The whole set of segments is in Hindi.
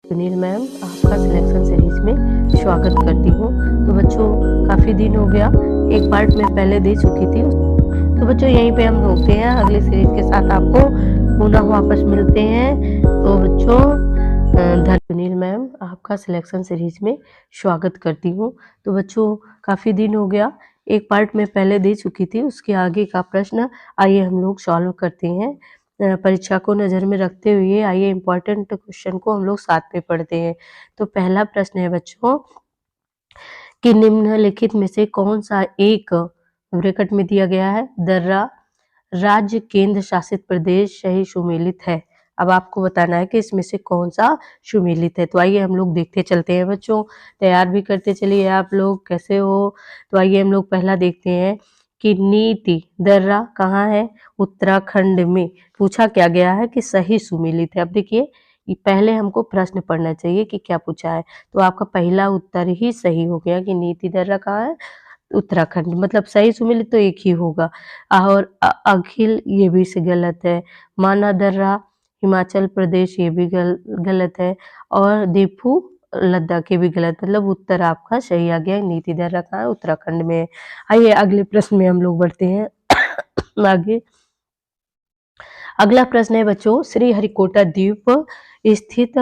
सुनील मैम, आपका सिलेक्शन सीरीज में स्वागत करती हूँ। तो बच्चों, काफ़ी दिन हो गया, एक पार्ट मैं पहले दे चुकी थी। तो बच्चों, यहीं पे हम रोकते हैं, अगली सीरीज के साथ आपको पुनः वापस मिलते हैं। तो बच्चों, सुनील मैम, आपका सिलेक्शन सीरीज में स्वागत करती हूँ। तो बच्चों, काफ़ी दिन हो गया, एक पार्ट मैं पहले दे चुकी थी, उसके आगे का प्रश्न आइए हम लोग सॉल्व करते हैं। परीक्षा को नज़र में रखते हुए आइए इम्पोर्टेंट क्वेश्चन को हम लोग साथ में पढ़ते हैं। तो पहला प्रश्न है बच्चों कि निम्नलिखित में से कौन सा एक ब्रैकेट में दिया गया है दर्रा राज्य केंद्र शासित प्रदेश सही सुमेलित है। अब आपको बताना है कि इसमें से कौन सा सुमेलित है। तो आइए हम लोग देखते चलते हैं बच्चों, तैयार भी करते चलिए आप लोग, कैसे हो। तो आइए हम लोग पहला देखते हैं कि नीति दर्रा कहाँ है, उत्तराखंड में। पूछा क्या गया है कि सही सुमेलित है। अब देखिए, पहले हमको प्रश्न पढ़ना चाहिए कि क्या पूछा है। तो आपका पहला उत्तर ही सही हो गया कि नीति दर्रा कहाँ है, उत्तराखंड। मतलब सही सुमेलित तो एक ही होगा। और अखिल ये भी से गलत है। माना दर्रा हिमाचल प्रदेश ये भी गलत है। और दीफू लद्दाख ये भी गलत। मतलब उत्तर आपका सही आ गया, नीति दर्रा कहाँ है, उत्तराखंड में है। आइए अगले प्रश्न में हम लोग बढ़ते हैं आगे। अगला प्रश्न है बच्चों, श्रीहरिकोटा द्वीप स्थित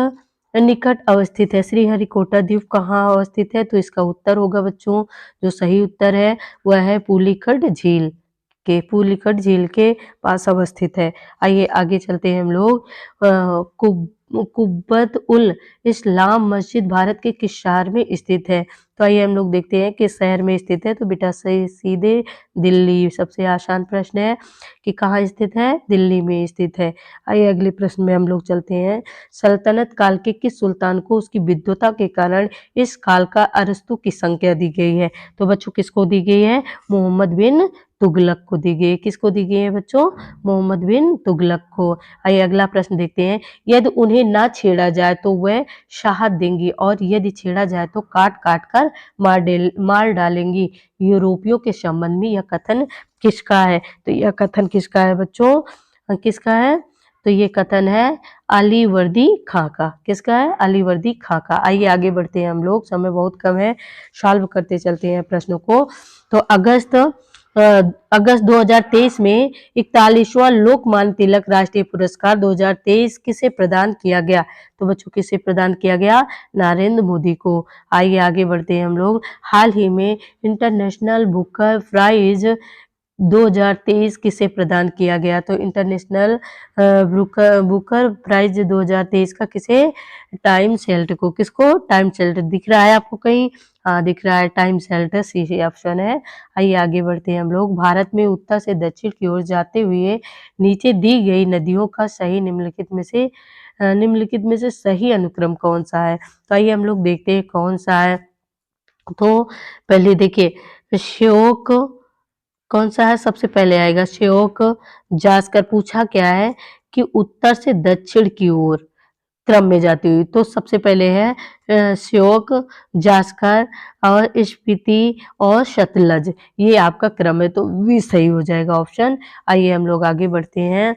निकट अवस्थित है। श्रीहरिकोटा द्वीप कहाँ अवस्थित है, तो इसका उत्तर होगा बच्चों, जो सही उत्तर है वह है पुलिकट झील के पास अवस्थित है। आइए आगे चलते हैं हम लोग। कुब्बत उल इस्लाम मस्जिद भारत के किस शहर में स्थित है। तो आइए हम लोग देखते हैं किस शहर में स्थित है। तो बेटा सीधे दिल्ली। सबसे आसान प्रश्न है कि कहाँ स्थित है, दिल्ली में स्थित है। आइए अगले प्रश्न में हम लोग चलते हैं। सल्तनत काल के किस सुल्तान को उसकी विद्वता के कारण इस काल का अरस्तु की संज्ञा दी गई है। तो बच्चों किसको दी गई है, मोहम्मद बिन तुगलक को दी गई है। किसको दी गई है बच्चों, मोहम्मद बिन तुगलक को। आइए अगला प्रश्न देखते हैं। यदि उन्हें ना छेड़ा जाए तो वह शहादत देंगी और यदि छेड़ा जाए तो काट काट कर मार डालेंगी। यूरोपियों के संबंध में यह कथन किसका है। तो यह कथन किसका है बच्चों, किसका है, तो ये कथन है अलीवर्दी खां का। किसका है, अलीवर्दी खां का। आइए आगे बढ़ते हैं हम लोग, समय बहुत कम है, सॉल्व करते चलते हैं प्रश्नों को। तो अगस्त 2023 में 41वां लोकमान्य तिलक राष्ट्रीय पुरस्कार 2023 किसे प्रदान किया गया। तो बच्चों किसे प्रदान किया गया, नरेंद्र मोदी को। आइए आगे बढ़ते हैं हम लोग। हाल ही में इंटरनेशनल बुकर प्राइज 2023 किसे प्रदान किया गया। तो इंटरनेशनल बुकर प्राइज 2023 का किसे, टाइम शेल्टर को। किसको, टाइम शेल्टर। दिख रहा है आपको कहीं, हाँ दिख रहा है, टाइम शेल्टर सी ऑप्शन है। आइए आगे बढ़ते हैं हम लोग। भारत में उत्तर से दक्षिण की ओर जाते हुए नीचे दी गई नदियों का सही निम्नलिखित में से सही अनुक्रम कौन सा है। तो आइए हम लोग देखते हैं कौन सा है। तो पहले देखिए, श्योक कौन सा है, सबसे पहले आएगा श्योक जासकर। पूछा क्या है कि उत्तर से दक्षिण की ओर क्रम में जाती हुई। तो सबसे पहले है श्योक, जास्कर और स्पीति और सतलज, ये आपका क्रम है। तो भी सही हो जाएगा ऑप्शन। आइए हम लोग आगे बढ़ते हैं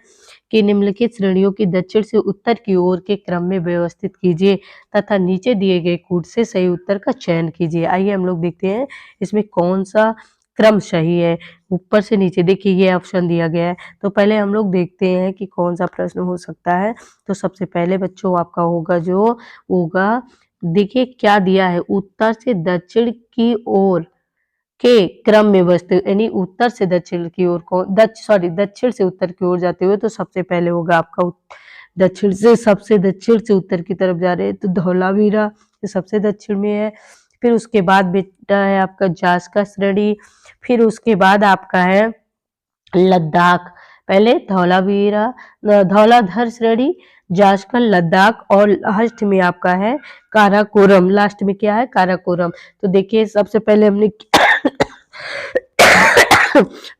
कि निम्नलिखित श्रेणियों की दक्षिण से उत्तर की ओर के क्रम में व्यवस्थित कीजिए तथा नीचे दिए गए कूट से सही उत्तर का चयन कीजिए। आइए हम लोग देखते हैं इसमें कौन सा क्रम सही है। ऊपर से नीचे देखिए ये ऑप्शन दिया गया है। तो पहले हम लोग देखते हैं कि कौन सा प्रश्न हो सकता है। तो सबसे पहले बच्चों आपका होगा जो होगा, देखिए क्या दिया है, उत्तर से दक्षिण की ओर के क्रम में बसते, यानी उत्तर से दक्षिण की ओर को दक्षिण से उत्तर की ओर जाते हुए। तो सबसे पहले होगा आपका सबसे दक्षिण से उत्तर की तरफ जा रहे हैं तो धौलावीरा सबसे दक्षिण में है। फिर उसके बाद बेटा है आपका जास्का श्रेणी। फिर उसके बाद आपका है लद्दाख। पहले धौलावीरा, धौलाधर श्रेणी, जास्कर, लद्दाख और लास्ट में आपका है काराकोरम। लास्ट में क्या है, काराकोरम। तो देखिए सबसे पहले हमने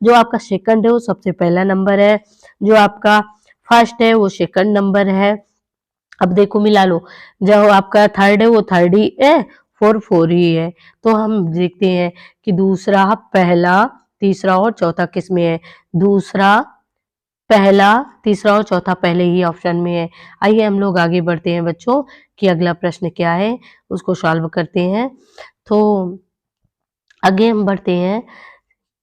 जो आपका सेकंड है वो सबसे पहला नंबर है, जो आपका फर्स्ट है वो सेकंड नंबर है। अब देखो मिला लो, जो आपका थर्ड है वो थर्ड ही है, फोर ही है। तो हम देखते हैं कि दूसरा, पहला, तीसरा और चौथा किस में है। दूसरा, पहला, तीसरा और चौथा पहले ही ऑप्शन में है। आइए हम लोग आगे बढ़ते हैं बच्चों कि अगला प्रश्न क्या है, उसको सॉल्व करते हैं। तो आगे हम बढ़ते हैं।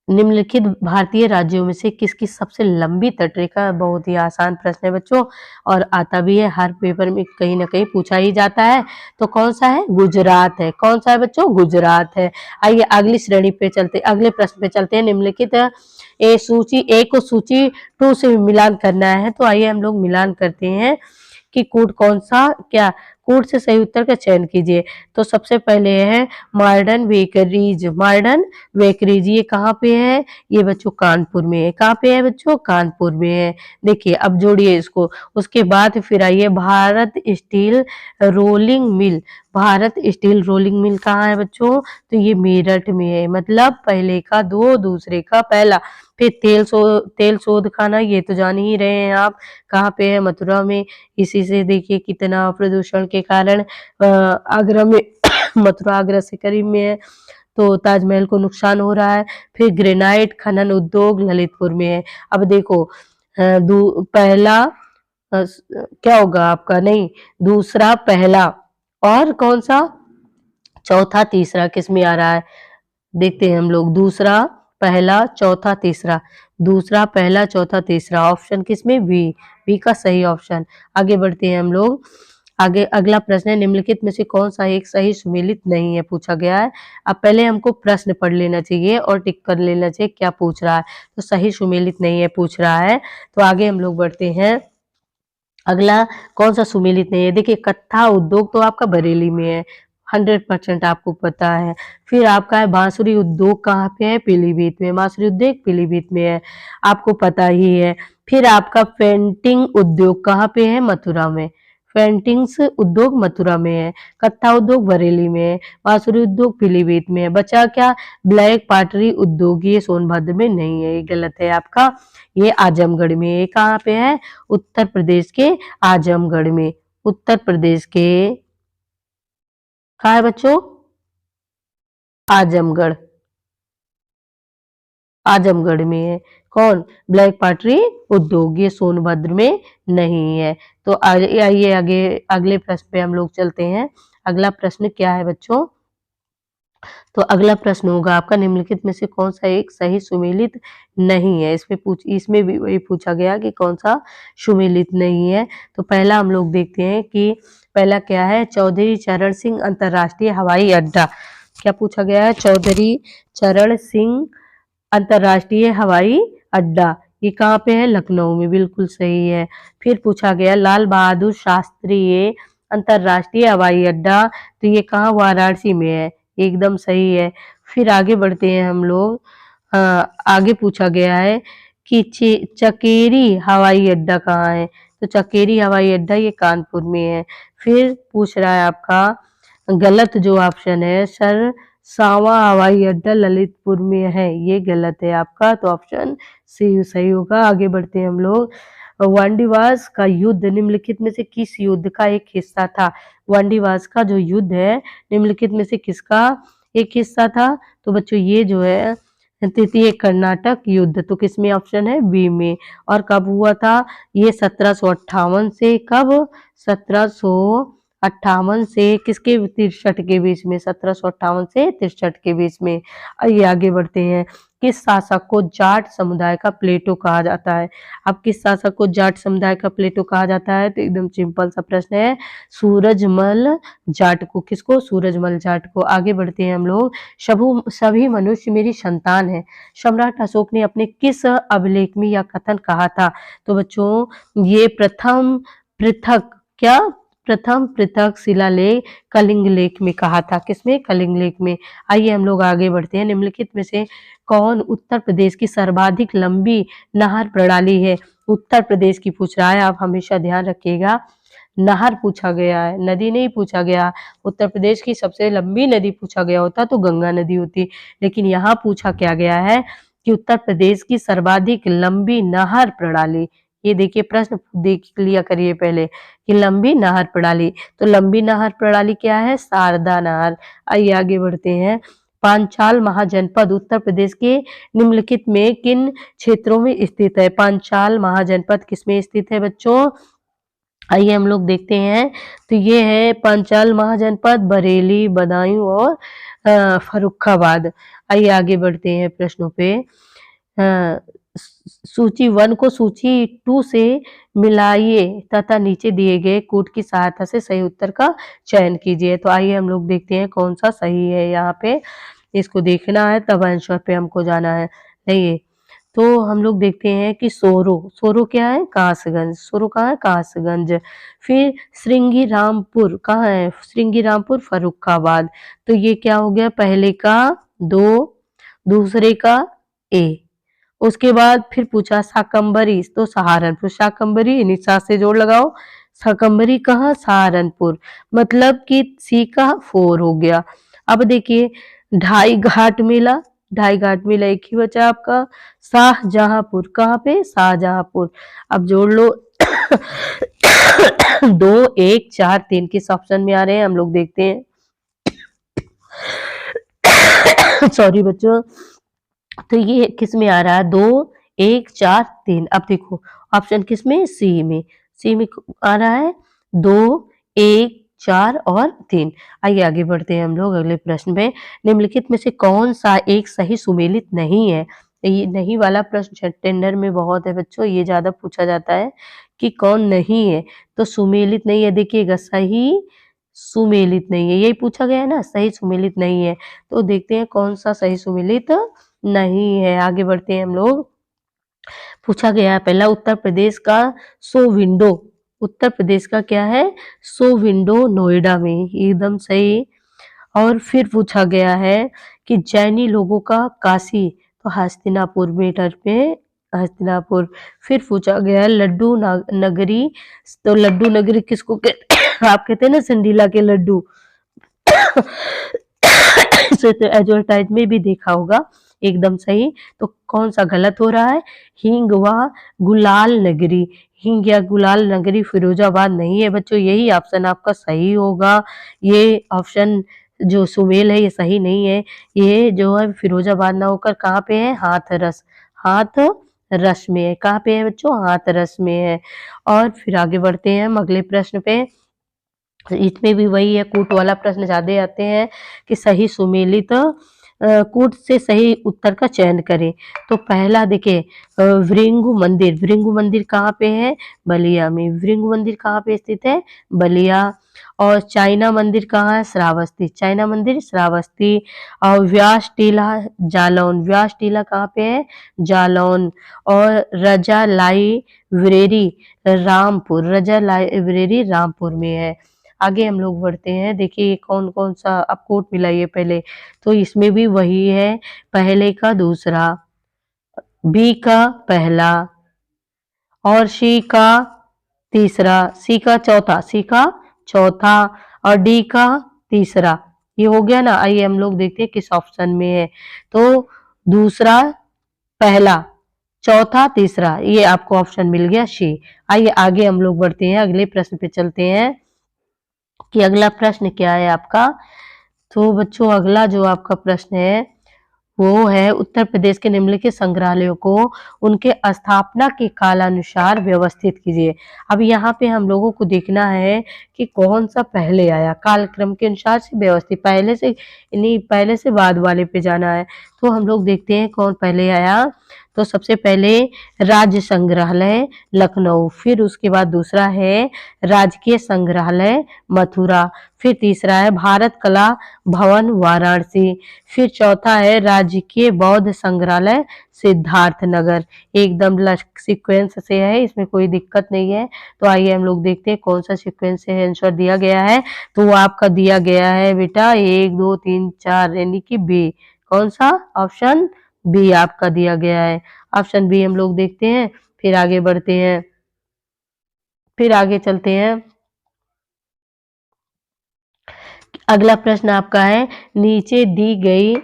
निम्नलिखित भारतीय राज्यों में से किसकी सबसे लंबी तटरेखा? बहुत ही आसान प्रश्न है बच्चों, और आता भी है, हर पेपर में कहीं ना कहीं पूछा ही जाता है। तो कौन सा है? गुजरात है। कौन सा है बच्चों? गुजरात है। आइए अगली श्रेणी पे चलते, अगले प्रश्न पे चलते हैं। निम्नलिखित सूची ए को सूची 2 से मिलान करना है। तो आइए हम लोग मिलान करते हैं कि कोड कौन सा, क्या कोड से सही उत्तर का चयन कीजिए। तो सबसे पहले है मॉडर्न बेकरीज। मॉडर्न बेकरीज ये कहाँ पे है? ये बच्चों कानपुर में है। कहाँ पे है बच्चों? कानपुर में है। देखिए अब जोड़िए इसको। उसके बाद फिर आइए Bharat steel rolling mill. Bharat steel rolling mill कहाँ है बच्चों? तो ये मेरठ में है। मतलब पहले का 2, दूसरे का पहला। फिर तेल शोध खाना, ये तो जान ही रहे हैं आप, कहाँ पे है? मथुरा में। इसी से देखिए कितना प्रदूषण के कारण आगरा में मथुरा आगरा से करीब में है, तो ताजमहल को नुकसान हो रहा है। फिर ग्रेनाइट खनन उद्योग ललितपुर में है। अब देखो पहला क्या होगा आपका? नहीं, दूसरा पहला, और कौन सा? चौथा तीसरा किस में आ रहा है? देखते हैं हम लोग। दूसरा पहला चौथा तीसरा, दूसरा पहला चौथा तीसरा, ऑप्शन किसमें? बी। बी का सही ऑप्शन। आगे बढ़ते हैं हम लोग। आगे अगला प्रश्न है, निम्नलिखित में से कौन सा एक सही सुमेलित नहीं है, पूछा गया है। अब पहले हमको प्रश्न पढ़ लेना चाहिए और टिक कर लेना चाहिए क्या पूछ रहा है। तो सही सुमेलित नहीं है पूछ रहा है। तो आगे हम लोग बढ़ते हैं। अगला कौन सा सुमेलित नहीं है? देखिए कत्था उद्योग तो आपका बरेली में है, 100% आपको पता है। फिर आपका है बांसुरी उद्योग कहाँ पे है? पीलीभीत में। बांसुरी उद्योग पीलीभीत में है, आपको पता ही है। फिर आपका पेंटिंग उद्योग कहाँ पे है? मथुरा में। पेंटिंग्स उद्योग मथुरा में है। कत्था उद्योग बरेली में है। बांसुरी उद्योग पीलीभीत में है। बचा क्या? ब्लैक पॉटरी उद्योग, ये सोनभद्र में नहीं है, ये गलत है आपका, ये आजमगढ़ में। ये कहाँ पे है? उत्तर प्रदेश के आजमगढ़ में। उत्तर प्रदेश के कहाँ है बच्चों? आजमगढ़। आजमगढ़ में है। कौन? ब्लैक पॉटरी उद्योग, ये सोनभद्र में नहीं है। तो आइए आगे अगले प्रश्न पे हम लोग चलते हैं। अगला प्रश्न क्या है बच्चों? तो अगला प्रश्न होगा आपका, निम्नलिखित में से कौन सा एक सही सुमेलित नहीं है? इसमें भी वही पूछा गया कि कौन सा सुमेलित नहीं है। तो पहला हम लोग देखते हैं कि पहला क्या है? चौधरी चरण सिंह अंतरराष्ट्रीय हवाई अड्डा। क्या पूछा गया है? चौधरी चरण सिंह अंतरराष्ट्रीय हवाई अड्डा, ये कहाँ पे है? लखनऊ में, बिल्कुल सही है। फिर पूछा गया लाल बहादुर शास्त्री अंतरराष्ट्रीय हवाई अड्डा, तो ये कहाँ? वाराणसी में है, एकदम सही है। फिर आगे बढ़ते हैं हम लोग। आगे पूछा गया है कि चकेरी हवाई अड्डा कहाँ है? तो चकेरी हवाई अड्डा ये कानपुर में है। फिर पूछ रहा है आपका गलत जो ऑप्शन है सर, सावा हवाई अड्डा ललितपुर में है, ये गलत है आपका। तो ऑप्शन सी सही होगा। आगे बढ़ते हैं हम लोग। वांडीवास का युद्ध निम्नलिखित में से किस युद्ध का एक हिस्सा था? वांडीवास का जो युद्ध है निम्नलिखित में से किसका एक हिस्सा था? तो बच्चों ये जो है तृतीय कर्नाटक युद्ध, तो किसमें? ऑप्शन है बी में। और कब हुआ था? ये 1758 से कब? 1758 से किसके 63 के बीच में? 1758 से 63 के बीच में। आइए आगे बढ़ते हैं। किस शासक को जाट समुदाय का प्लेटो कहा जाता है? अब किस शासक को जाट समुदाय का प्लेटो कहा जाता है? तो एकदम सिंपल सा प्रश्न है, सूरजमल जाट को। किसको? सूरजमल जाट को। आगे बढ़ते हैं हम लोग। सभी मनुष्य मेरी संतान है, सम्राट अशोक ने अपने किस अभिलेख में यह कथन कहा था? तो बच्चों ये प्रथम पृथक, क्या? प्रथम पृथक शिलालेख कलिंग लेख में कहा था। किसमें? कलिंग लेख में। आइए हम लोग आगे बढ़ते हैं। निम्नलिखित में से कौन उत्तर प्रदेश की सर्वाधिक लंबी नहर प्रणाली है? उत्तर प्रदेश की पूछ रहा है, आप हमेशा ध्यान रखिएगा, नहर पूछा गया है, नदी नहीं पूछा गया। उत्तर प्रदेश की सबसे लंबी नदी पूछा गया होता तो गंगा नदी होती, लेकिन यहाँ पूछा क्या गया है कि उत्तर प्रदेश की सर्वाधिक लंबी नहर प्रणाली। ये देखिए प्रश्न देख लिया करिए पहले कि लंबी नहर प्रणाली, तो लंबी नहर प्रणाली क्या है? शारदा नहर। आइए आगे बढ़ते हैं। पांचाल महाजनपद उत्तर प्रदेश के निम्नलिखित में किन क्षेत्रों में स्थित है? पांचाल महाजनपद किसमें स्थित है बच्चों? आइए हम लोग देखते हैं। तो ये है पांचाल महाजनपद, बरेली, बदायूं और फर्रुखाबाद। आइए आगे बढ़ते हैं प्रश्नों पे। सूची 1 को सूची 2 से मिलाइए तथा नीचे दिए गए कोड की सहायता से सही उत्तर का चयन कीजिए। तो आइए हम लोग देखते हैं कौन सा सही है। यहाँ पे इसको देखना है, तब आंसर पे हमको जाना है। नहीं, तो हम लोग देखते हैं कि सोरो क्या है? कासगंज। सोरो कहाँ है? कासगंज। फिर श्रृंगीरामपुर कहाँ है? श्रृंगीरामपुर फर्रुखाबाद। तो ये क्या हो गया? पहले का 2, दूसरे का ए। उसके बाद फिर पूछा शाकंभरी, तो सहारनपुर। शाकंभरी निशा से जोड़ लगाओ। शाकंभरी कहाँ? सहारनपुर। मतलब कि सी का 4 हो गया। अब देखिए ढाई घाट मेला, ढाई घाट मेला एक ही बचा आपका। शाहजहांपुर कहाँ पे? शाहजहांपुर। अब जोड़ लो 2, 1, 4, 3 किस ऑप्शन में आ रहे हैं हम लोग देखते हैं। सॉरी बच्चों, तो ये किस में आ रहा है? 2, 1, 4, 3। अब देखो ऑप्शन किस में? सी में। सी में आ रहा है 2, 1, 4 और 3। आइए आगे बढ़ते हैं हम लोग अगले प्रश्न में। निम्नलिखित में से कौन सा एक सही सुमेलित नहीं है? ये नहीं वाला प्रश्न टेंडर में बहुत है बच्चों, ये ज्यादा पूछा जाता है कि कौन नहीं है। तो सुमेलित नहीं है, देखिएगा सही सुमेलित नहीं है, यही पूछा गया है ना, सही सुमेलित नहीं है। तो देखते हैं कौन सा सही सुमेलित नहीं है। आगे बढ़ते हैं हम लोग। पूछा गया है पहला, उत्तर प्रदेश का शो विंडो, उत्तर प्रदेश का क्या है? शो विंडो नोएडा में, एकदम सही। और फिर पूछा गया है कि जैनी लोगों का काशी, तो हस्तिनापुर मेरठ में हस्तिनापुर। फिर पूछा गया है लड्डू नगरी, तो लड्डू नगरी किसको कहते हैं? आप कहते हैं ना सिंडीला के लड्डू। इसे तो एडवर्टाइज में भी देखा होगा, एकदम सही। तो कौन सा गलत हो रहा है? हींग व गुलाल नगरी, हींग या गुलाल नगरी फिरोजाबाद नहीं है बच्चों, यही ऑप्शन आपका सही होगा। ये ऑप्शन जो सुमेल है ये सही नहीं है, ये जो है फिरोजाबाद ना होकर कहाँ पे है? हाथरस, हाथरस में है। कहाँ पे है बच्चों? हाथरस में है। और फिर आगे बढ़ते हैं हम अगले प्रश्न पे। इसमें भी वही है, कूट वाला प्रश्न ज्यादा आते हैं कि सही सुमेलित कूट से सही उत्तर का चयन करें। तो पहला देखिए भृंगु मंदिर, भृंगु मंदिर कहाँ पे है? बलिया में। भृंगु मंदिर कहाँ पे स्थित है? बलिया। और चाइना मंदिर कहाँ है? श्रावस्ती, चाइना मंदिर श्रावस्ती। और व्यास टीला जालौन, व्यास टीला कहाँ पे है? जालौन। और रजा लाइब्रेरी रामपुर, रजा लाइब्रेरी रामपुर में है। आगे हम लोग बढ़ते हैं, देखिए कौन कौन सा अब कोट मिला ये पहले, तो इसमें भी वही है, पहले का दूसरा, बी का पहला और सी का तीसरा, सी का चौथा, सी का चौथा और डी का तीसरा। ये हो गया ना। आइए हम लोग देखते हैं किस ऑप्शन में है। तो दूसरा, पहला, चौथा, तीसरा, ये आपको ऑप्शन मिल गया सी। आइए आगे हम लोग बढ़ते हैं, अगले प्रश्न पे चलते हैं कि अगला प्रश्न क्या है आपका। तो बच्चों अगला जो आपका प्रश्न है वो है उत्तर प्रदेश के निम्नलिखित संग्रहालयों को उनके स्थापना के कालानुसार व्यवस्थित कीजिए। अब यहाँ पे हम लोगों को देखना है कि कौन सा पहले आया, कालक्रम के अनुसार से व्यवस्थित, पहले से नहीं, पहले से बाद वाले पे जाना है। तो हम लोग देखते हैं कौन पहले आया। तो सबसे पहले राज्य संग्रहालय लखनऊ, फिर उसके बाद दूसरा है राजकीय संग्रहालय मथुरा, फिर तीसरा है भारत कला भवन वाराणसी, फिर चौथा है राजकीय बौद्ध संग्रहालय सिद्धार्थ नगर। एकदम सीक्वेंस से है, इसमें कोई दिक्कत नहीं है। तो आइए हम लोग देखते हैं कौन सा सीक्वेंस से आंसर दिया गया है। तो वो आपका दिया गया है बेटा 1, 2, 3, 4 यानी कि बी। कौन सा? ऑप्शन बी आपका दिया गया है। ऑप्शन बी हम लोग देखते हैं, फिर आगे बढ़ते हैं, फिर आगे चलते हैं। अगला प्रश्न आपका है नीचे दी गई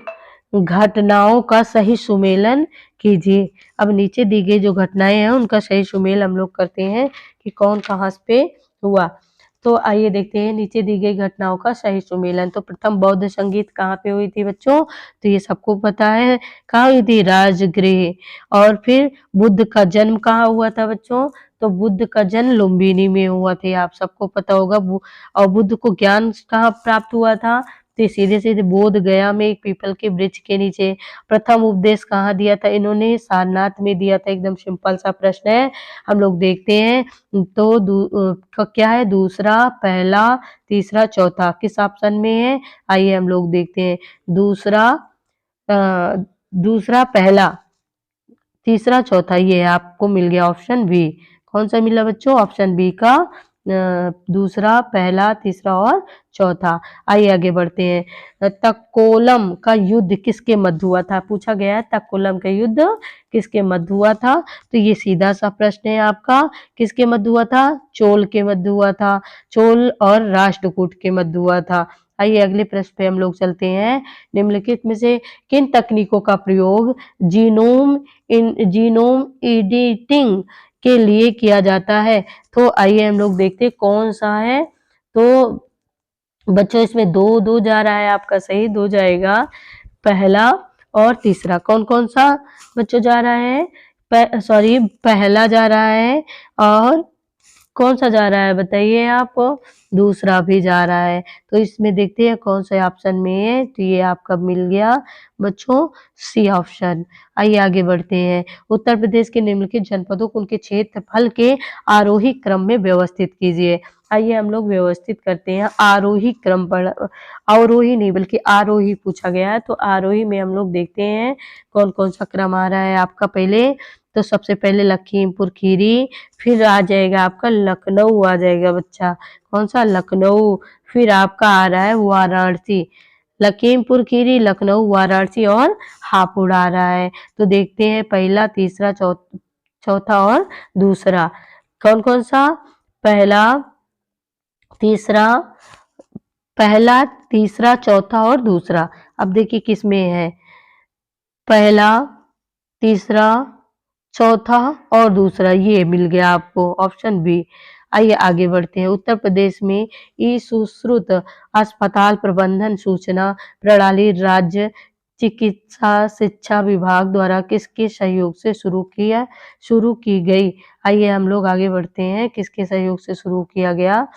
घटनाओं का सही सुमेलन कीजिए। अब नीचे दी गई जो घटनाएं हैं उनका सही सुमेल हम लोग करते हैं कि कौन कहाँ पे हुआ। तो आइए देखते हैं नीचे दी गई घटनाओं का सही सुमेलन। तो प्रथम बौद्ध संगीत कहाँ पे हुई थी बच्चों? तो ये सबको पता है, कहाँ हुई थी? राजगृह। और फिर बुद्ध का जन्म कहाँ हुआ था बच्चों? तो बुद्ध का जन्म लुम्बिनी में हुआ था, आप सबको पता होगा। और बुद्ध को ज्ञान कहाँ प्राप्त हुआ था? तो सीधे-सीधे बोध गया में एक पीपल के वृक्ष के नीचे। प्रथम उपदेश कहाँ दिया था इन्होंने? सारनाथ में दिया था। एकदम सिंपल सा प्रश्न है, हम लोग देखते हैं। तो क्या है? दूसरा, पहला, तीसरा, चौथा किस ऑप्शन में है? आइए हम लोग देखते हैं। दूसरा, दूसरा, पहला, तीसरा, चौथा, ये आपको मिल गया ऑप्शन बी। कौन सा मिला बच्चों? ऑप्शन बी का दूसरा, पहला, तीसरा और चौथा। आइए आगे बढ़ते हैं। तक्कोलम का युद्ध किसके मध्य हुआ था? पूछा गया है तक्कोलम का युद्ध किसके मध्य हुआ था? तो ये सीधा सा प्रश्न है आपका, किसके मध्य हुआ था? चोल के मध्य हुआ था। चोल और राष्ट्रकूट के मध्य हुआ था। आइए अगले प्रश्न पे हम लोग चलते हैं। निम्नलिखित में से किन तकनीकों का प्रयोग जीनोम एडिटिंग के लिए किया जाता है? तो आइए हम लोग देखते हैं कौन सा है। तो बच्चों इसमें दो जा रहा है आपका, सही दो जाएगा, पहला और तीसरा। कौन कौन सा बच्चों जा रहा है? सॉरी, पहला जा रहा है और कौन सा जा रहा है बताइए आप? दूसरा भी जा रहा है। तो इसमें देखते हैं कौन से ऑप्शन में है। तो ये आपका मिल गया बच्चों सी ऑप्शन। आइए आगे बढ़ते हैं। उत्तर प्रदेश के निम्नलिखित जनपदों को उनके क्षेत्रफल के आरोही क्रम में व्यवस्थित कीजिए। आइए हम लोग व्यवस्थित करते हैं आरोही क्रम पर। अवरोही नहीं बल्कि आरोही पूछा गया है। तो आरोही में हम लोग देखते हैं कौन कौन सा क्रम आ रहा है आपका। पहले तो सबसे पहले लखीमपुर खीरी, फिर आ जाएगा आपका लखनऊ आ जाएगा बच्चा। कौन सा? लखनऊ। फिर आपका आ रहा है वाराणसी। लखीमपुर खीरी, लखनऊ, वाराणसी और हापुड़ आ रहा है। तो देखते हैं पहला, तीसरा, चौथा और दूसरा कौन कौन सा? पहला, तीसरा, पहला, तीसरा, चौथा और दूसरा। अब देखिए किसमें है? पहला, तीसरा, चौथा और दूसरा, ये मिल गया आपको ऑप्शन बी। आइए आगे बढ़ते हैं। उत्तर प्रदेश में ई सुश्रुत अस्पताल प्रबंधन सूचना प्रणाली राज्य चिकित्सा शिक्षा विभाग द्वारा किसके सहयोग से शुरू की गई? आइए हम लोग आगे बढ़ते हैं, किसके सहयोग से शुरू किया गया?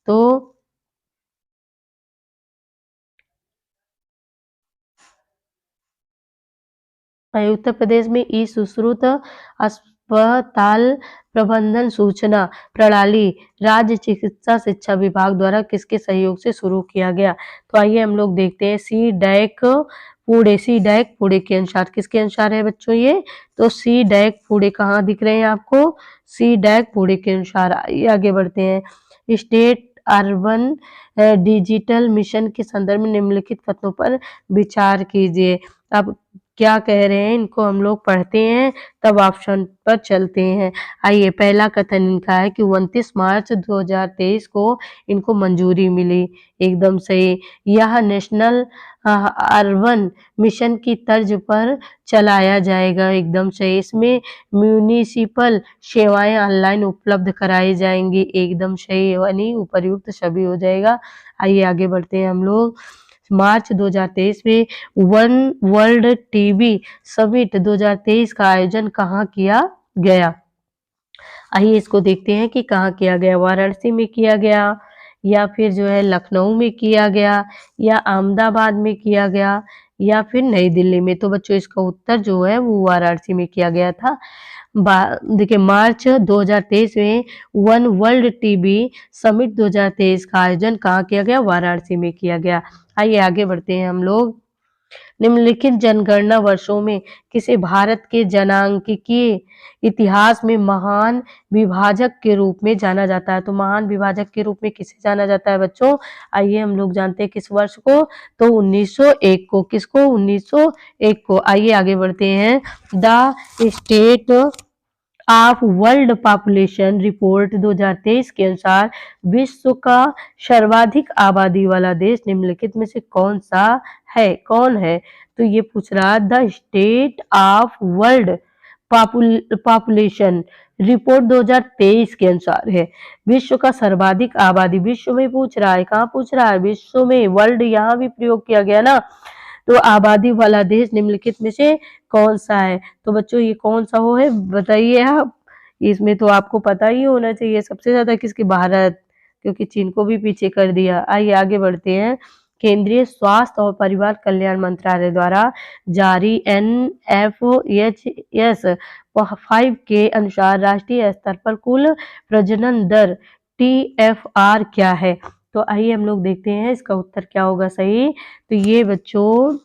तो उत्तर प्रदेश में ई सुश्रुत अस्पताल प्रबंधन सूचना प्रणाली राज्य चिकित्सा शिक्षा विभाग द्वारा किसके सहयोग से शुरू किया गया? तो आइए हम लोग देखते हैं। सी डैक पुणे के अनुसार, किसके अनुसार है बच्चों ये? तो सी डैक पुणे कहाँ दिख रहे हैं आपको? सी डैक पुणे के अनुसार। आइए आगे बढ़ते हैं। स्टेट अर्बन डिजिटल मिशन के संदर्भ में निम्नलिखित कथनों पर विचार कीजिए। अब क्या कह रहे हैं इनको हम लोग पढ़ते हैं, तब ऑप्शन पर चलते हैं। आइए पहला कथन इनका है कि 29 मार्च 2023 को इनको मंजूरी मिली। एकदम सही। यह नेशनल अर्बन मिशन की तर्ज पर चलाया जाएगा। एकदम सही। इसमें म्यूनिसिपल सेवाएं ऑनलाइन उपलब्ध कराई जाएंगी। एकदम सही, यानी उपर्युक्त सभी हो जाएगा। आइए आगे बढ़ते हैं हम लोग। मार्च 2023 में वन वर्ल्ड टीबी समिट 2023 का आयोजन कहाँ किया गया? आइए इसको देखते हैं कि कहाँ किया गया। वाराणसी में किया गया, या फिर जो है लखनऊ में किया गया, या अहमदाबाद में किया गया, या फिर नई दिल्ली में? तो बच्चों इसका उत्तर जो है वो वाराणसी में किया गया था। देखिए मार्च 2023 में वन वर्ल्ड टीबी समिट 2023 का आयोजन कहाँ किया गया? वाराणसी में किया गया। आइए आगे बढ़ते हैं हम लोग। निम्नलिखित जनगणना वर्षों में किसे भारत के जनांकीय इतिहास में महान विभाजक के रूप में जाना जाता है? तो महान विभाजक के रूप में किसे जाना जाता है बच्चों? आइए हम लोग जानते हैं किस वर्ष को? तो 1901 को। किसको? 1901 को। आइए आगे बढ़ते हैं। The state of world population report 2023 के अनुसार विश्व का सर्वाधिक आबादी वाला देश निम्नलिखित में से कौन सा है? कौन है? तो ये पूछ रहा है the state of world population report 2023 के अनुसार है। विश्व का सर्वाधिक आबादी, विश्व में पूछ रहा है, कहाँ पूछ रहा है, विश्व में, वर्ल्ड यहाँ भी प्रयोग किया गया ना, तो आबादी वाला देश निम्नलिखित में से कौन सा है। तो बच्चों ये कौन सा हो है बताइए आप। इसमें तो आपको पता ही होना चाहिए सबसे ज्यादा किसकी, भारत, क्योंकि चीन को भी पीछे कर दिया। आइए आगे बढ़ते हैं। केंद्रीय स्वास्थ्य और परिवार कल्याण मंत्रालय द्वारा जारी NFHS 5 के अनुसार राष्ट्रीय स्तर पर कुल प्रजनन दर TFR क्या है। तो आइए हम लोग देखते हैं इसका उत्तर क्या होगा सही। तो ये बच्चों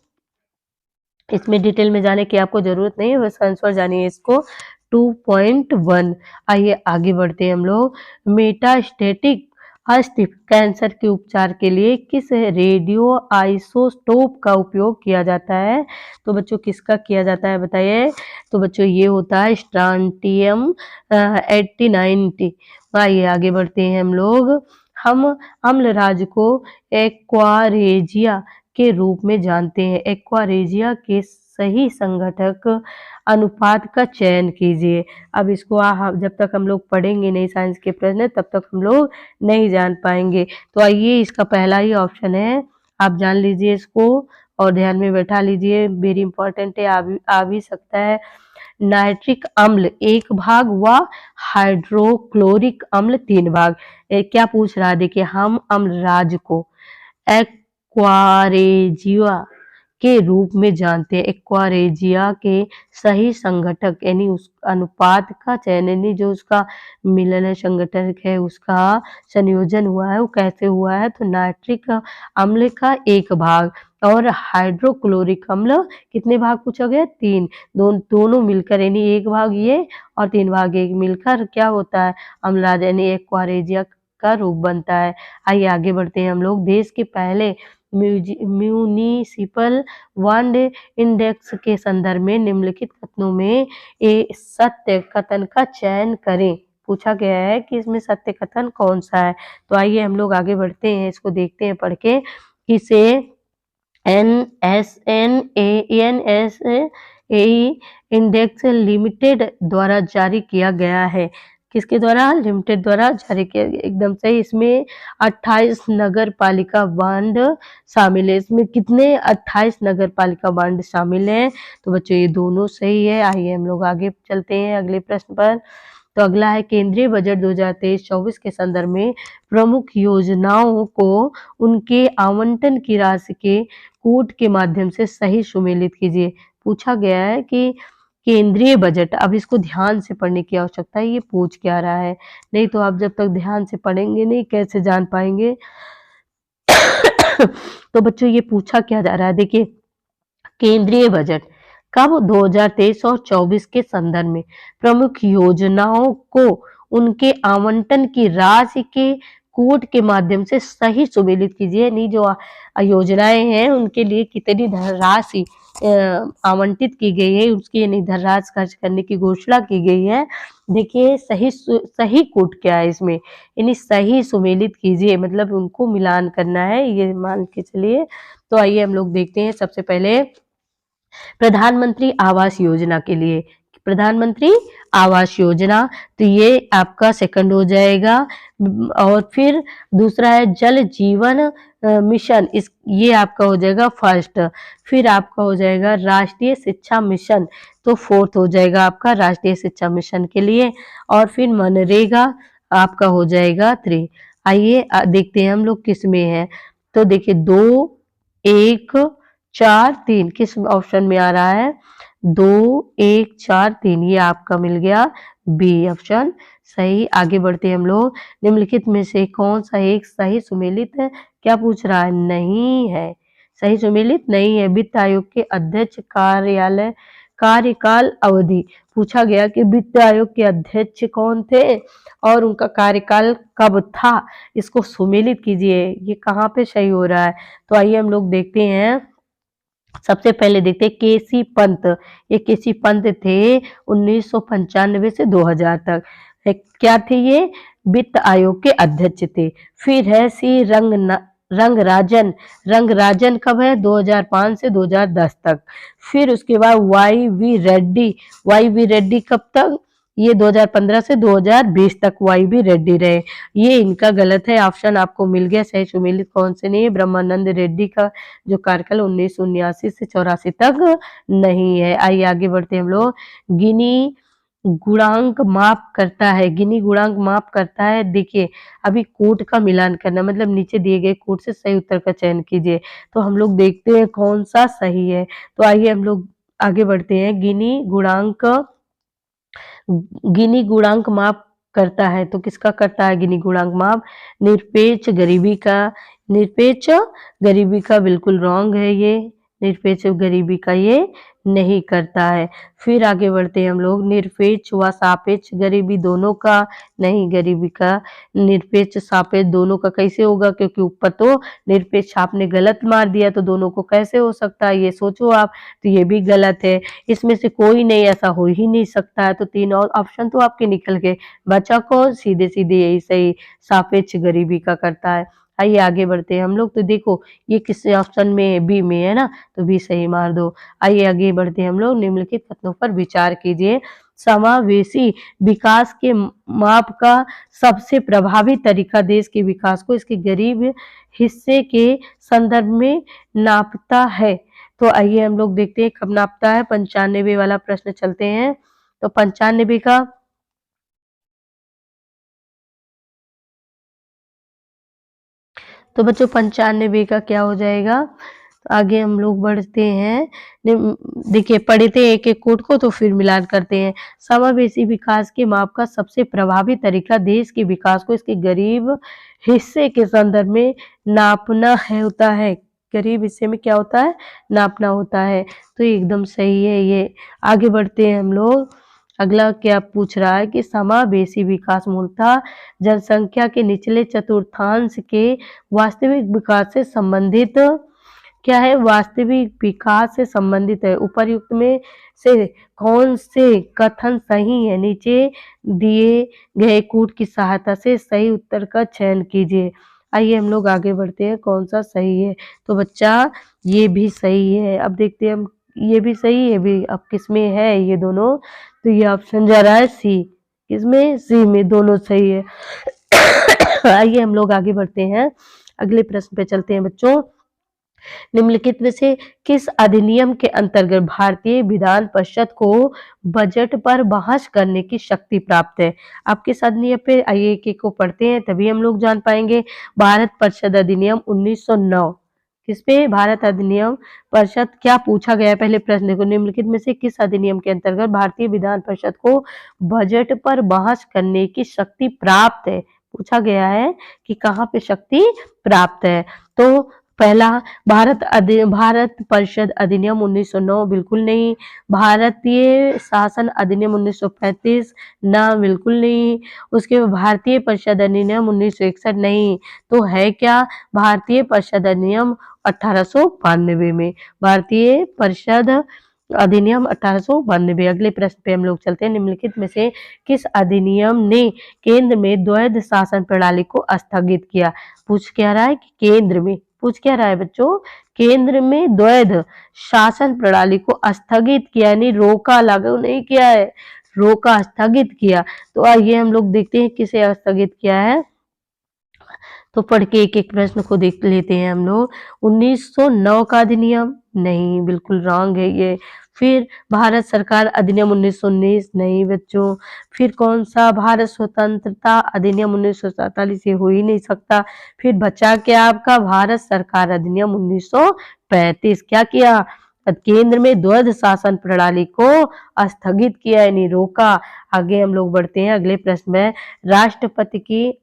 इसमें डिटेल में जाने की आपको जरूरत नहीं है, बस आंसर जानिए इसको 2.1। आइए आगे बढ़ते हैं हम लोग। मेटास्टेटिक अस्थि कैंसर के उपचार के लिए किस रेडियो आइसोटोप का उपयोग किया जाता है। तो बच्चों किसका किया जाता है बताइए। तो बच्चों ये होता है स्ट्रांटियम 8090। आइए आगे बढ़ते हैं हम लोग। हम अम्लराज को एक्वारेजिया के रूप में जानते हैं। एक्वारेजिया के सही संघटक अनुपात का चयन कीजिए। अब इसको जब तक हम लोग पढ़ेंगे नहीं साइंस के प्रश्न तब तक हम लोग नहीं जान पाएंगे। तो आइए इसका पहला ही ऑप्शन है, आप जान लीजिए इसको और ध्यान में बैठा लीजिए, वेरी इंपॉर्टेंट है, आ भी सकता है। नाइट्रिक अम्ल 1 भाग व हाइड्रोक्लोरिक अम्ल 3 भाग। क्या पूछ रहा है देखिए, हम अम्लराज को एक्वारेजिया के रूप में जानते हैं। एक्वारेजिया के सही संघटक यानी उस अनुपात का चयन यानी जो उसका मिलन संघटक है उसका संयोजन हुआ है वो कैसे हुआ है। तो नाइट्रिक अम्ल का 1 भाग और हाइड्रोक्लोरिक अम्ल कितने भाग पूछा गया, 3। दोनों मिलकर यानी 1 भाग ये और 3 भाग एक मिलकर क्या होता है, अम्लराज यानी एक्वारेजिया का रूप बनता है। आइए आगे बढ़ते हैं हम लोग। देश के पहले म्यूनिसिपल वार्ड इंडेक्स के संदर्भ में निम्नलिखित कथनों में सत्य कथन का चयन करें। पूछा गया है कि इसमें सत्य कथन कौन सा है। तो आइए हम लोग आगे बढ़ते हैं, इसको देखते हैं पढ़ के। किसे NSA इंडेक्स लिमिटेड द्वारा जारी किया गया है। किसके द्वारा, लिमिटेड द्वारा जारी किया गया, एकदम सही। इसमें 28 नगर पालिका बांड शामिल है। इसमें कितने 28 नगर पालिका बांड शामिल हैं। तो बच्चों ये दोनों सही है। आइए हम लोग आगे चलते हैं अगले प्रश्न पर। तो अगला है केंद्रीय बजट 2023-24 के संदर्भ में प्रमुख योजनाओं को उनके आवंटन की राशि के कूट के माध्यम से सही सुमेलित कीजिए। पूछा गया है कि केंद्रीय बजट, अब इसको ध्यान से पढ़ने की आवश्यकता है, ये पूछ क्या रहा है, नहीं तो आप जब तक ध्यान से पढ़ेंगे नहीं कैसे जान पाएंगे। तो बच्चों ये पूछा क्या जा रहा है, देखिए केंद्रीय बजट कब 2023 और 24 के संदर्भ में प्रमुख योजनाओं को उनके आवंटन की राशि के कोड के माध्यम से सही सुमेलित कीजिए। नहीं जो योजनाएं हैं उनके लिए कितनी धनराशि आवंटित की गई है, उसकी यानी धनराशि खर्च करने की घोषणा की गई है। देखिए सही कोड क्या है इसमें, यानी सही सुमेलित कीजिए मतलब उनको मिलान करना है, ये मान के चलिए। तो आइए हम लोग देखते हैं। सबसे पहले प्रधानमंत्री आवास योजना के लिए, प्रधानमंत्री आवास योजना, तो ये आपका सेकंड हो जाएगा। और फिर दूसरा है जल जीवन मिशन, इस ये आपका हो जाएगा फर्स्ट। फिर आपका हो जाएगा राष्ट्रीय शिक्षा मिशन, तो फोर्थ हो जाएगा आपका राष्ट्रीय शिक्षा मिशन के लिए। और फिर मनरेगा आपका हो जाएगा 3। आइए देखते हैं हम लोग किस में है। तो देखिए 2, 1, 4, 3 किस ऑप्शन में आ रहा है, 2, 1, 4, 3 ये आपका मिल गया बी ऑप्शन सही। आगे बढ़ते हैं हम लोग। निम्नलिखित में से कौन सा एक सही सुमेलित है, क्या पूछ रहा है, नहीं है, सही सुमेलित नहीं है। वित्त आयोग के अध्यक्ष कार्यालय कार्यकाल अवधि, पूछा गया कि वित्त आयोग के अध्यक्ष कौन थे और उनका कार्यकाल कब था, इसको सुमेलित कीजिए। ये कहाँ पे सही हो रहा है। तो आइए हम लोग देखते हैं। सबसे पहले देखते हैं केसी पंत, ये केसी पंत थे 1995 से 2000 तक, क्या थे ये, वित्त आयोग के अध्यक्ष थे। फिर है सी रंगराजन, रंगराजन कब है, 2005 से 2010 तक। फिर उसके बाद वाई वी रेड्डी कब तक, ये 2015 से 2020 तक YB रेड्डी रहे। ये इनका गलत है, ऑप्शन आपको मिल गया। सही सुमेलित कौन से नहीं है? ब्रह्मानंद रेड्डी का जो कार्यकाल 1979 से 84 तक नहीं है। आइए आगे बढ़ते हैं हम लोग। गिनी गुणांक माप करता है। गिनी गुणांक माप करता है। देखिए अभी कोड का मिलान करना, मतलब नीचे दिए गए कोड से सही उत्तर का चयन कीजिए। तो हम लोग देखते हैं कौन सा सही है। तो आइए हम लोग आगे बढ़ते हैं। गिनी गुणांक माप करता है, तो किसका करता है गिनी गुणांक माप? निरपेक्ष गरीबी का। निरपेक्ष गरीबी का बिल्कुल रॉन्ग है ये। निरपेक्ष गरीबी का ये नहीं करता है। फिर आगे बढ़ते हैं हम लोग। निरपेक्ष व सापेक्ष गरीबी दोनों का नहीं, गरीबी का निरपेक्ष सापेक्ष दोनों का कैसे होगा? क्योंकि ऊपर तो निरपेक्ष आपने गलत मार दिया, तो दोनों को कैसे हो सकता है? ये सोचो आप। तो ये भी गलत है। इसमें से कोई नहीं, ऐसा हो ही नहीं सकता है। तो 3 और ऑप्शन तो आपके निकल गए। बचा कौन? सीधे सीधे यही सही, सापेक्ष गरीबी का करता है। आइए आगे बढ़ते हैं हम लोग। तो देखो ये किस ऑप्शन में है? बी में है ना, तो बी सही मार दो। आइए आगे बढ़ते हैं हम लोग। निम्नलिखित कथनों पर विचार कीजिए। समावेशी विकास के माप का सबसे प्रभावी तरीका देश के विकास को इसके गरीब हिस्से के संदर्भ में नापता है। तो आइए हम लोग देखते हैं कब नापता है। 95 वाला प्रश्न चलते हैं। तो 95 का तो बच्चों 95 का क्या हो जाएगा? तो आगे हम लोग बढ़ते हैं। देखिए पढ़े थे एक एक कोड को, तो फिर मिलान करते हैं। समावेशी विकास के माप का सबसे प्रभावी तरीका देश के विकास को इसके गरीब हिस्से के संदर्भ में नापना है होता है। गरीब हिस्से में क्या होता है? नापना होता है। तो एकदम सही है ये। आगे बढ़ते हैं हम लोग। अगला क्या पूछ रहा है कि समावेशी विकास मूलतः जनसंख्या के निचले चतुर्थांश के वास्तविक विकास से संबंधित क्या है? वास्तविक विकास से संबंधित है। उपर्युक्त में से कौन से कथन सही है? नीचे दिए गए कोड की सहायता से सही उत्तर का चयन कीजिए। आइए हम लोग आगे बढ़ते हैं कौन सा सही है। तो बच्चा ये भी सही है। अब देखते हैं हम, ये भी सही है भी। अब किसमें है ये दोनों? तो ये ऑप्शन जा रहा है सी। किसमें? सी में, दोनों सही है। आइए हम लोग आगे बढ़ते हैं। अगले प्रश्न पे चलते हैं बच्चों। निम्नलिखित में से किस अधिनियम के अंतर्गत भारतीय विधान परिषद को बजट पर बहस करने की शक्ति प्राप्त है? आप किस अधिनियम पे? आइए एक एक को पढ़ते हैं तभी हम लोग जान पाएंगे। भारत परिषद अधिनियम 1909। किस पे? भारत अधिनियम परिषद। क्या पूछा गया है पहले प्रश्न देखो। निम्नलिखित में से किस अधिनियम के अंतर्गत भारतीय विधान परिषद को बजट पर बहस करने की शक्ति प्राप्त है? पूछा गया है कि कहाँ पे शक्ति प्राप्त है। तो पहला भारत परिषद अधिनियम 1909 बिल्कुल नहीं। भारतीय शासन अधिनियम 1935 ना, बिल्कुल नहीं। उसके बाद भारतीय परिषद अधिनियम 1961 नहीं। तो है क्या? भारतीय परिषद अधिनियम 1892 में। भारतीय परिषद अधिनियम 1892। अगले प्रश्न पे हम लोग चलते हैं। निम्नलिखित में से किस अधिनियम ने केंद्र में द्वैध शासन प्रणाली को स्थगित किया? पूछ क्या रहा है कि केंद्र में, पूछ क्या रहा है बच्चों? केंद्र में द्वैध शासन प्रणाली को स्थगित किया, यानी रोका, लागू नहीं किया है, रोका, स्थगित किया। तो आइए हम लोग देखते हैं किसे स्थगित किया है। तो पढ़ के एक एक प्रश्न को देख लेते हैं हम लोग। 1909 का अधिनियम नहीं, बिल्कुल रॉन्ग है ये। फिर भारत सरकार अधिनियम 1919 नहीं बच्चों। फिर कौन सा? भारत स्वतंत्रता अधिनियम 1947, ये हो ही नहीं सकता। फिर बचा क्या आपका? भारत सरकार अधिनियम 1935। क्या किया? केंद्र में द्वैध शासन प्रणाली को स्थगित किया, यानी रोका। आगे हम लोग बढ़ते हैं अगले प्रश्न में। राष्ट्रपति की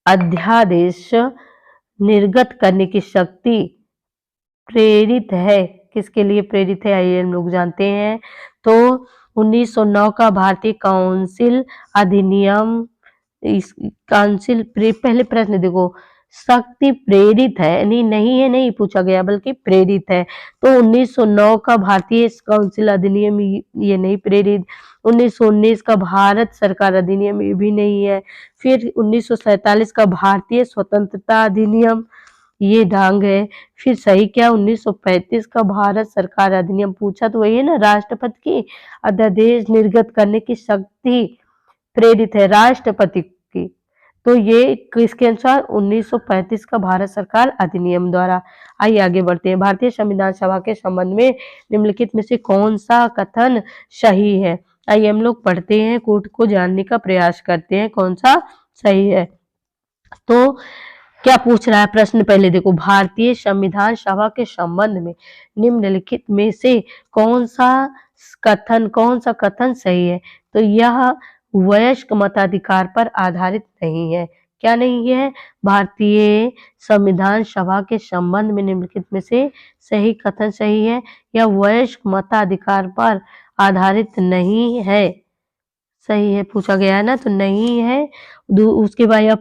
अध्यादेश निर्गत करने की शक्ति प्रेरित है, किसके लिए प्रेरित है? आइए हम लोग जानते हैं। तो 1909 का भारतीय काउंसिल अधिनियम, इस काउंसिल पहले प्रश्न देखो, शक्ति प्रेरित है, नहीं है, नहीं पूछा गया, बल्कि प्रेरित है। तो 1909 का भारतीय काउंसिल अधिनियम ये नहीं प्रेरित। 1919 का भारत सरकार अधिनियम ये भी नहीं है। फिर 1947 का भारतीय स्वतंत्रता अधिनियम ये डांग है। फिर सही क्या 1935 का भारत सरकार अधिनियम, पूछा तो वही है ना, राष्ट्रपति की अध्यादेश निर्गत करने की शक्ति प्रेरित है राष्ट्रपति की। तो ये किसके अनुसार 1935 का भारत सरकार अधिनियम द्वारा। आइए आगे बढ़ते हैं। भारतीय संविधान सभा के संबंध में निम्नलिखित में से कौन सा कथन सही है। आइए हम लोग पढ़ते हैं, कोर्ट को जानने का प्रयास करते हैं कौन सा सही है। तो क्या पूछ रहा है प्रश्न, पहले देखो, भारतीय संविधान सभा के संबंध में निम्नलिखित में से कौन सा कथन सही है। तो यह वयस्क मताधिकार पर आधारित नहीं है। क्या नहीं है, भारतीय संविधान सभा के संबंध में निम्नलिखित में से सही कथन सही है, यह वयस्क मताधिकार पर आधारित नहीं है। सही है पूछा गया है ना, तो नहीं है। उसके बाद यह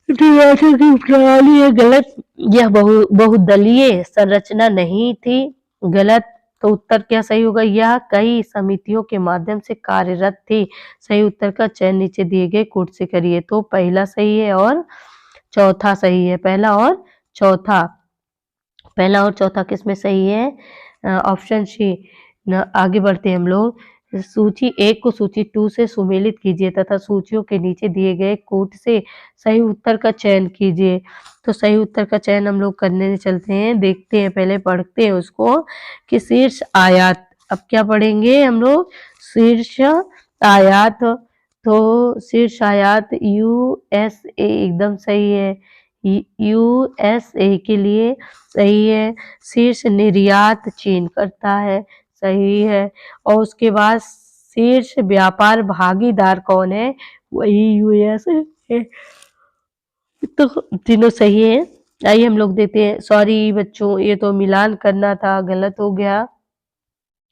निर्वाचन की प्रणाली है, गलत। यह बहुदलीय संरचना नहीं थी, गलत। तो उत्तर क्या सही होगा, यह कई समितियों के माध्यम से कार्यरत थी। सही उत्तर का चयन नीचे दिए गए कोड से करिए। तो पहला सही है और चौथा सही है, पहला और चौथा। पहला और चौथा किसमें सही है, ऑप्शन सी। आगे बढ़ते हैं हम लोग। सूची 1 को सूची 2 से सुमेलित कीजिए तथा सूचियों के नीचे दिए गए कोड से सही उत्तर का चयन कीजिए। तो सही उत्तर का चयन हम लोग करने चलते हैं, देखते हैं, पहले पढ़ते हैं उसको कि शीर्ष आयात। अब क्या पढ़ेंगे हम लोग, शीर्ष आयात। तो शीर्ष आयात यूएसए एकदम सही है, यूएसए के लिए सही है। शीर्ष निर्यात चीन करता है, सही है। और उसके बाद शीर्ष व्यापार भागीदार कौन है, वही यूएस है। तो तीनों सही है। आइए हम लोग देते हैं, सॉरी बच्चों ये तो मिलान करना था, गलत हो गया,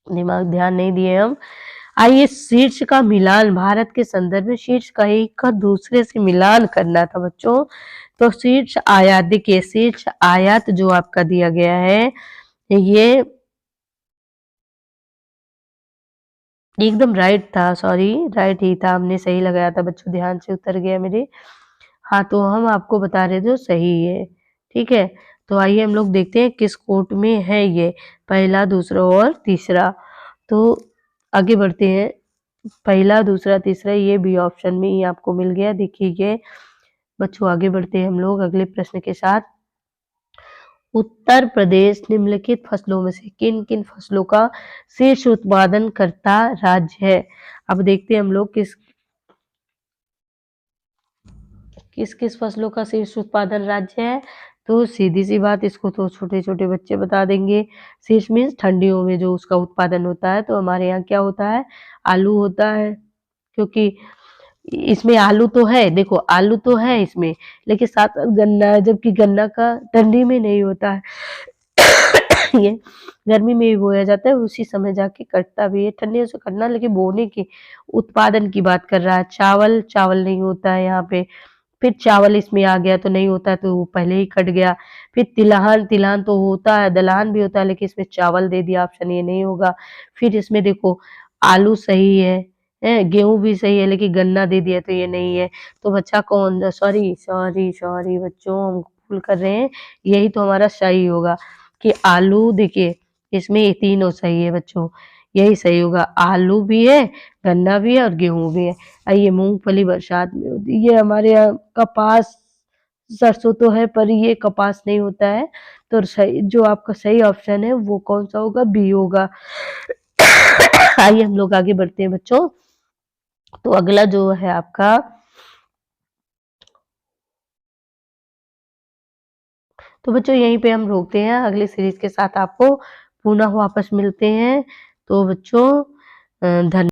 दिमाग ध्यान नहीं दिए हम। आइए, शीर्ष का मिलान, भारत के संदर्भ में शीर्ष का एक का दूसरे से मिलान करना था बच्चों। तो शीर्ष आयात, देखिए शीर्ष आयात जो आपका दिया गया है ये एकदम राइट था, सॉरी राइट ही था, हमने सही लगाया था बच्चों, ध्यान से उतर गया मेरे। हाँ तो हम आपको बता रहे थे सही है, ठीक है। तो आइए हम लोग देखते हैं किस कोट में है ये, पहला दूसरा और तीसरा। तो आगे बढ़ते हैं, पहला दूसरा तीसरा ये भी ऑप्शन में ही आपको मिल गया, देखिए ये बच्चों। आगे बढ़ते हैं हम लोग अगले प्रश्न के साथ। उत्तर प्रदेश निम्नलिखित फसलों में से किन किन फसलों का शीर्ष उत्पादन करता राज्य है। अब देखते हैं हम लोग किस किस फसलों का शीर्ष उत्पादन राज्य है। तो सीधी सी बात, इसको तो छोटे छोटे बच्चे बता देंगे। शीर्ष मीन्स ठंडियों में जो उसका उत्पादन होता है। तो हमारे यहाँ क्या होता है, आलू होता है, क्योंकि इसमें आलू तो है, देखो आलू तो है इसमें, लेकिन साथ साथ गन्ना है, जबकि गन्ना का ठंडी में नहीं होता है ये गर्मी में भी बोया जाता है, उसी समय जाके कटता भी है, ठंडियों से कटना, लेकिन बोने की उत्पादन की बात कर रहा है। चावल, चावल नहीं होता है यहाँ पे। फिर चावल इसमें आ गया तो नहीं होता है, तो वो पहले ही कट गया। फिर तिलहन, तिलहन तो होता है, दलहन भी होता है, लेकिन इसमें चावल दे दिया, ऑप्शन ये नहीं होगा। फिर इसमें देखो आलू सही है, गेहूं भी सही है, लेकिन गन्ना दे दिया तो ये नहीं है। तो बच्चा कौन, सॉरी सॉरी सॉरी बच्चों, हम भूल कर रहे हैं, यही तो हमारा सही होगा कि आलू। देखिए इसमें ये तीनों सही है बच्चों, यही सही होगा, आलू भी है, गन्ना भी है और गेहूं भी है। ये मूंगफली बरसात में होती है, ये हमारे यहाँ कपास, सरसों तो है पर ये कपास नहीं होता है। तो सही जो आपका सही ऑप्शन है वो कौन सा होगा, बी होगा। आइए हम लोग आगे बढ़ते हैं बच्चों। तो अगला जो है आपका, तो बच्चों यहीं पे हम रोकते हैं, अगली सीरीज के साथ आपको पुनः वापस मिलते हैं। तो बच्चों धन्यवाद।